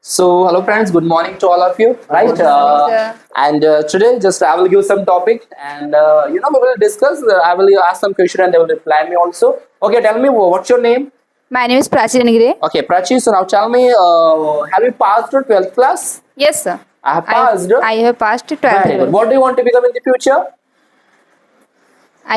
So, hello friends, good morning to all of you, right? Good morning, sir. And today, just I will give some topic, and we will discuss. I will ask some question, and they will reply me also. Okay, tell me what's your name? My name is Prachi Ranigire. Okay, Prachi. So now tell me, have you passed your 12th class? Yes, sir. I have passed. I have passed 12th Very good. level. What do you want to become in the future?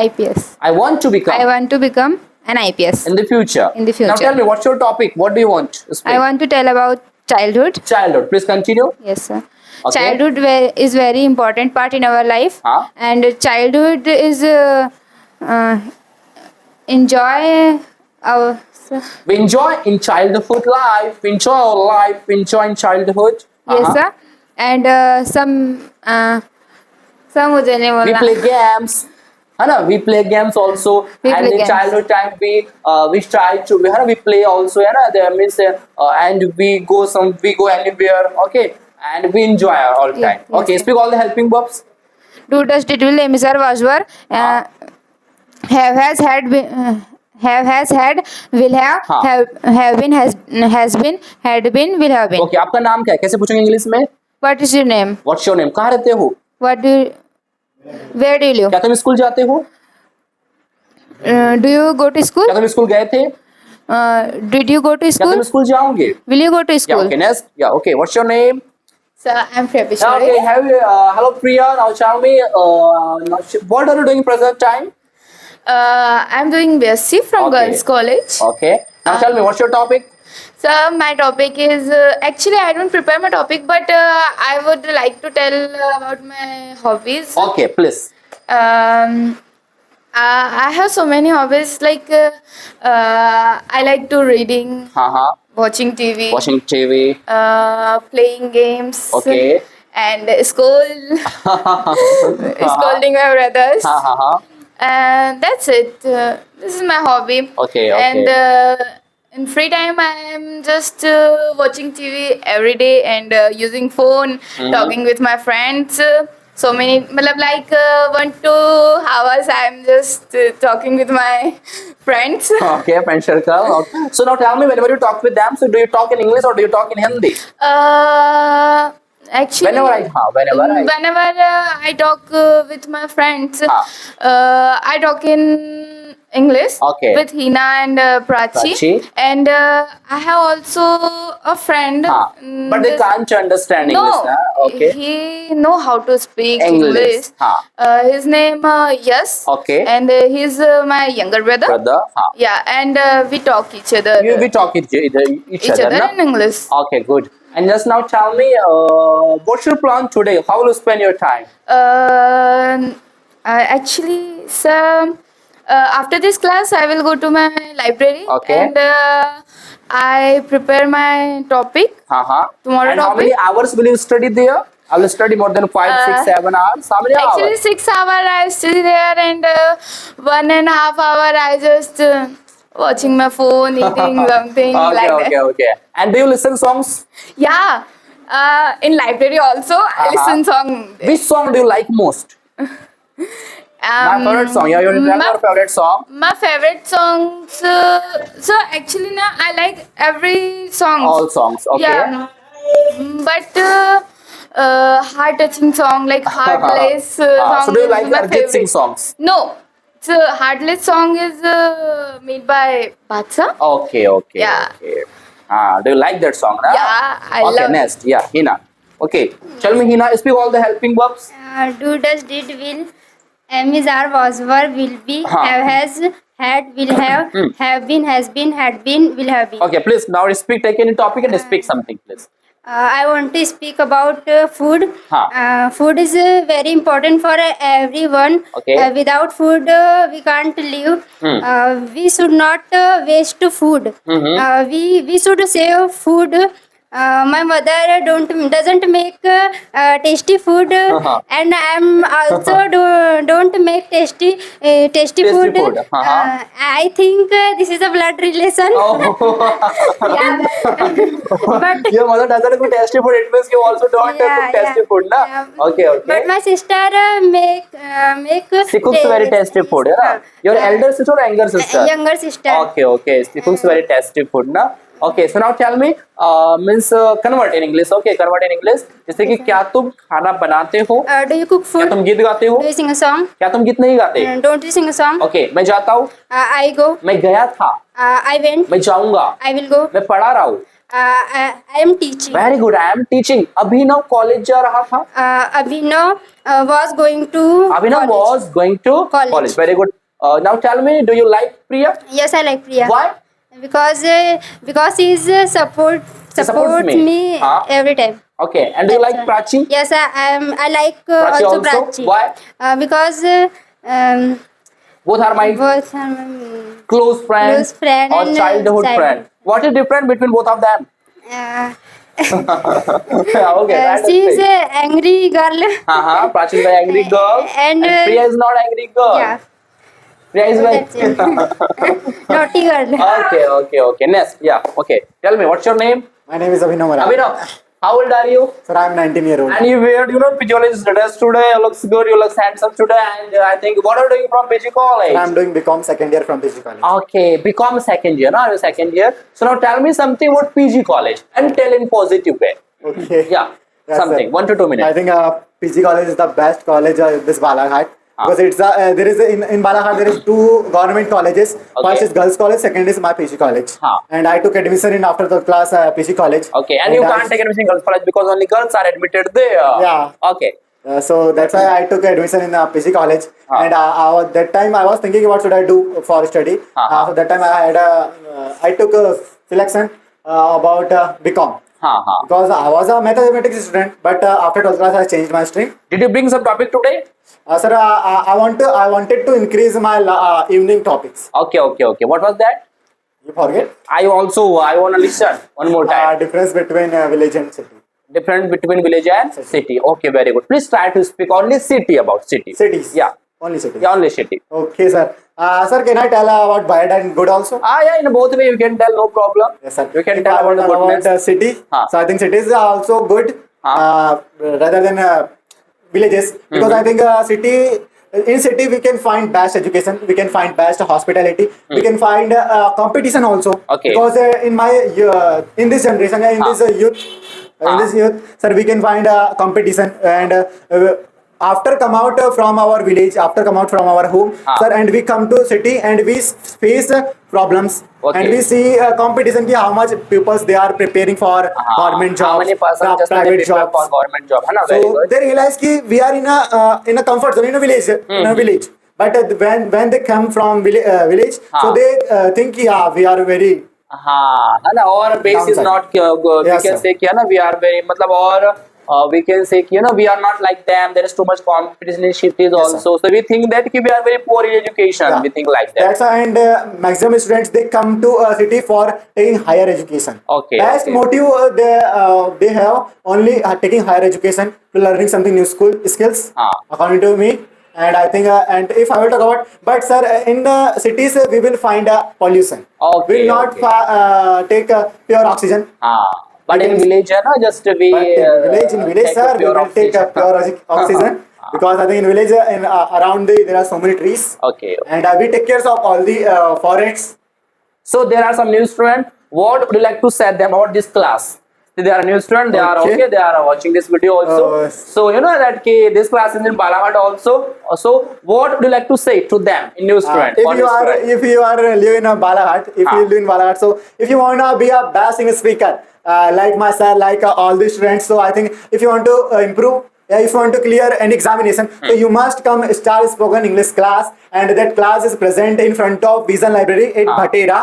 IPS. I want to become I want to become an IPS. in the future. In the Now future. tell me, what's your topic? What do you want to speak? I want to tell about childhood. Childhood. Please continue. Yes, sir. Okay. Childhood is very important part in our life, Huh? and childhood is uh, enjoy our. We enjoy in childhood life. We enjoy our life. We enjoy in childhood. Yes, Uh-huh. sir. And some मुझे नहीं We बोलना. play games. है ना? We play games also. We And play in games. childhood time we try to है ना? We play also है ना? That means and we go anywhere. Okay. And we enjoy all Yeah, time. yes, Okay. sir. Speak all the helping verbs. Do does did will emisar was were have has had been have has had will have हाँ. have been has been had been will have been. Okay. आपका नाम क्या है? कैसे पूछेंगे English में? What is your name? What's your name? कहाँ रहते हो? What do you, where do you live? क्या तुम स्कूल जाते हो? Do you go to school? क्या तुम स्कूल गए थे? Did you go to क्या school? तुम स्कूल जाओगे? Will you go to Yeah. school? Okay. Next. Yeah. Okay. What's your name? Sir, I'm Yeah, February. okay, hello Priya. Now tell me, what are you doing present time? I'm doing BSc from Okay. Girls College. Okay. Now tell me, what's your topic? So my topic is actually I don't prepare my topic, but I would like to tell about my hobbies. Okay, please. I have so many hobbies. Like I like to reading, Haha. watching TV, Watching TV. playing games. Okay. And scolding my brothers. Ha. And that's it. This is my hobby. Okay. And in free time, I am just watching TV every day and using phone, talking with my friends. So many, matlab like 1-2 hours, I am just talking with my friends. Okay, friend circle. Okay. So now tell me, whenever you talk with them, so do you talk in English or do you talk in Hindi? Actually, Whenever I talk with my friends, Ah. I talk in English Okay. with Hina and Prachi. Prachi. And I have also a friend. But they can't understand No, English. Huh? Okay. he know how to speak English. English. His name Yes. Okay. And he's my younger brother. Brother. Yeah, and we talk each other. We talk each other. Na? in English. Okay, good. And just now tell me, what's your plan today? How will you spend your time? Actually, sir, after this class, I will go to my library. Okay. And I prepare my topic. Tomorrow And how topic? many hours will you study there? I will study more than 5, 6, 7 hours. How many Actually, hours? 6 hours I study there, and 1.5 hour I just watching my phone, eating something like that. Okay. And do you listen songs? Yeah. In library also, I listen song. Which song do you like most? My favorite song. Yeah, you remember your favorite song? My favorite songs. So actually, na I like every song. All songs. Okay. Yeah. But heart-touching song like Heartless song So do you is like my Arjit favorite. Singh songs? No. So Heartless song is made by Badshah. Okay. Yeah. Okay. Do you like that song? Na? Yeah, I okay, love it. next. Yeah, Hina. Okay. Tell me, Hina, speak all the helping verbs. Do, does, did, will, am, is, are, was, were, will be, Huh. have, has, had, will have been, has been, had been, will have been. Okay, please now take any topic and speak something, please. I want to speak about food. Huh. Food is very important for everyone. Okay. Without food, we can't live. We should not waste food. We should save food. My mother doesn't make tasty food, and I'm also don't make tasty food. food. I think this is a blood relation. Yeah, but Your mother doesn't cook tasty food, it means you also don't Yeah, cook tasty yeah. food, na? Yeah. Okay. but my sister make She cooks very tasty food, yeah? Your elder sister or younger sister? younger sister. Okay. She cooks very tasty food, na? Okay, so now tell me, means convert in English. Okay, convert in English. जैसे कि क्या तुम खाना बनाते हो? Do you cook क्या food? तुम गीत गाते हो? Do you sing a song? क्या तुम गीत नहीं गाते? Don't you sing a song? Okay, मैं जाता हूँ. I go. मैं गया था. I went. मैं जाऊंगा. I will go. मैं पढ़ा रहा हूँ. I am teaching. Very good. I am teaching. Abhinav college जा रहा था. Abhinav was going to Abhinav college. was going to College. college. Very good. Now tell me, do you like Priya? Yes, I like Priya. Why? Because he is support supports me. me Huh? every time. Okay. And do you like Prachi? Yes, I like Prachi also also? Prachi. Why? Because Both are my both are my close friend, Close friend or and, childhood childhood. friend. What is different between both of them? uh, Okay, that she is is great. a angry girl. Prachi is very angry girl, And, Priya is not angry girl. Yeah, Priya is very. that's it. Naughty girl. Okay. Next, yeah. Okay, tell me, what's your name? My name is Abhinav Mara. Abhinav. How old are you? Sir, I am 19-year-old. And you wear, physiologist dress today. You looks good. You looks handsome today. And I think, what are you doing from PG College? I am doing BCom second year from PG College. Okay, become second year. Now you're second year. So now tell me something about PG College and tell in positive way. Okay. Yeah, Yes, something. sir. 1 to 2 I minutes. think PG College is the best college in this Balaghat. Because it's there is in Balaghat there is two government colleges. First is girls college, second is my PG college. And I took admission in after the class PG college. Okay, and you can't take admission in girls college because only girls are admitted there. Yeah. Okay. So that's why I took admission in PG college. And that time I was thinking what should I do for study. So that time I took a selection about BCom. Because I was a mathematics student, but after 12th class I changed my stream. Did you bring some topic today? Sir, I wanted to increase my evening topics. Okay. What was that? You forget? I want to listen one more time. Difference between village and city. Difference between village and city. Okay, very good. Please try to speak only city about city. Cities. Yeah. Only cities. Yeah, only city. Okay, sir. Sir, can I tell about bad and good also? Yeah, in both way you can tell, no problem. Yes, sir. You can If tell I about the talk goodness. city. So I think cities are also good rather than villages, because I think in city we can find best education, we can find best hospitality, we can find competition also. Okay. Because in this generation, in this youth, sir, we can find competition and. After come out from our village, after come out from our home, sir, and we come to city and we face problems, and we see competition ki how much pupils they are preparing for government jobs, How many percent just private jobs. for government job? Very So good. they realize ki we are in a comfort zone, in a village. But when they come from village, so they think ki, we are very. Our base is Downside. not Yes, we can sir. say कि we are very we can say we are not like them. There is too much competition in cities also. So we think that we are very poor in education. Yeah. We think like that. That's why, and maximum students they come to a city for taking higher education. Okay, Best okay. motive they have only taking higher education to learning something new skills. According to me, and I think and if I will talk about, but sir, in the cities we will find pollution. Okay, We will not take pure oxygen. But in village, just we But in village, take sir, we pure will take oxygen. pure oxygen. Because I think in village, around there are so many trees. Okay. And we take care of all the forests. So there are some new students. What would you like to say them about this class? They are new students. They are Okay. okay. They are watching this video also. So you know that this class is in Balaghat also. So what would you like to say to them, in new student? If you are living in Balaghat, if you live in Balaghat, so if you want to be a best English speaker, like myself, like all the students, so I think if you want to improve, if you want to clear an examination, so you must come Star Spoken English class, and that class is present in front of Vision Library at Bhatera.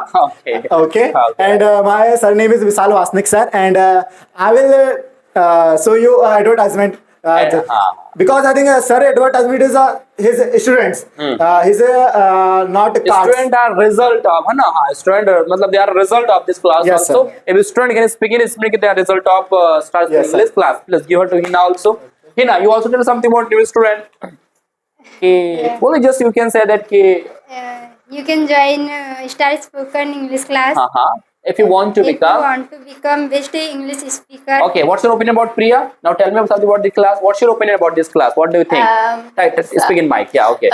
Okay. And my surname is Vishal Vasnik, sir, and I will show you advertisement. Because I think sir advertisement is his students. He's not card. Student are result of student they are result of this class Yes, also. sir. If a student can speak in English, they are result of start Yes, English sir. class. Please give her to Hina also. Hina, you also tell something about new student. Only just you can say that You can join Star Spoken English class. If you want to if you become. want to become best English speaker. Okay, what's your opinion about Priya? Now tell me something about the class. What's your opinion about this class? What do you think? Right, speak in mic. Yeah, okay.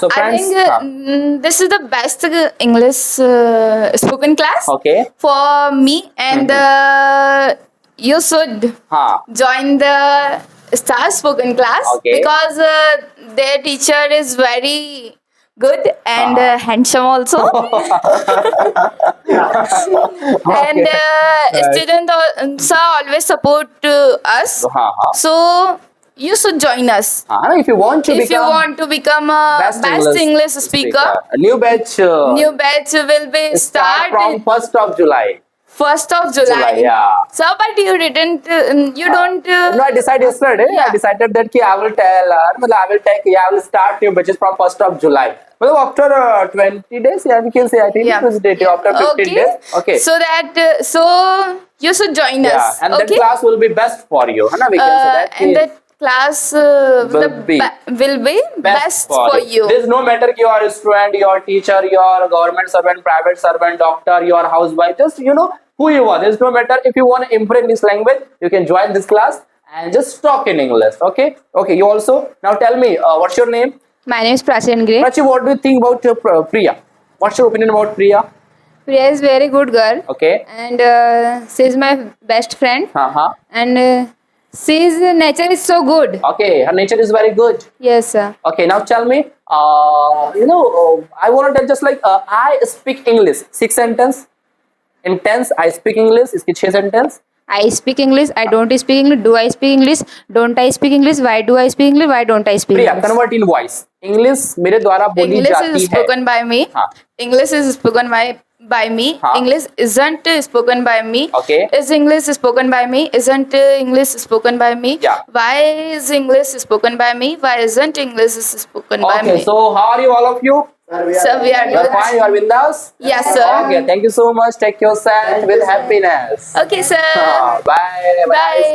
So I friends, think this is the best English spoken class Okay. for me, and you should हाँ. join the Star Spoken class Okay. because their teacher is very good and handsome also. And students always support us. हाँ. So you should join us If you want to if you become want to become a best English speaker. a new batch. New batch will be start from start 1st of July. 1st of July. Yeah. So, but you didn't. You don't. No, I decided yesterday. I Yeah. decided that I will tell her. I will start new batches from 1st of July. Well, after 20 days, yeah, we can say. I think Yeah. it was dated after 15 days. Okay. So that so you should join Yeah, us. and that okay. class will be best for you. है ना? We can say that. And that class will be best for you. There's no matter you are a student, your teacher, your government servant, private servant, doctor, your housewife. Just who you are. There's no matter. If you want to improve this language, you can join this class and just talk in English. Okay. Okay. You also now tell me what's your name? My name is Prachi Angre. Prachi, what do you think about Priya? What's your opinion about Priya? Priya is very good girl, Okay. and she is my best friend. Uh-huh. And she's nature is so good. Okay. Her nature is very good. Yes, sir. Okay, now tell me, I want to tell just like I speak English. 6 sentence. In tense, I speak English. इसकी 6 sentence. I speak English. I don't speak English. Do I speak English? Don't I speak English? Why do I speak English? Why don't I speak Priya, English? convert in voice. English मेरे द्वारा बोली English जाती is है. spoken by me. हाँ. English is spoken by me. हाँ. English isn't spoken by me. Okay. Is English spoken by me? Isn't English spoken by me? Yeah. Why is English spoken by me? Why isn't English spoken by Okay, me? so how are you all of you? So we are You are good. fine. You are with us. Yes, sir. Okay, thank you so much. Take yourself with happiness. Okay, sir. Bye. Have a nice Bye. day.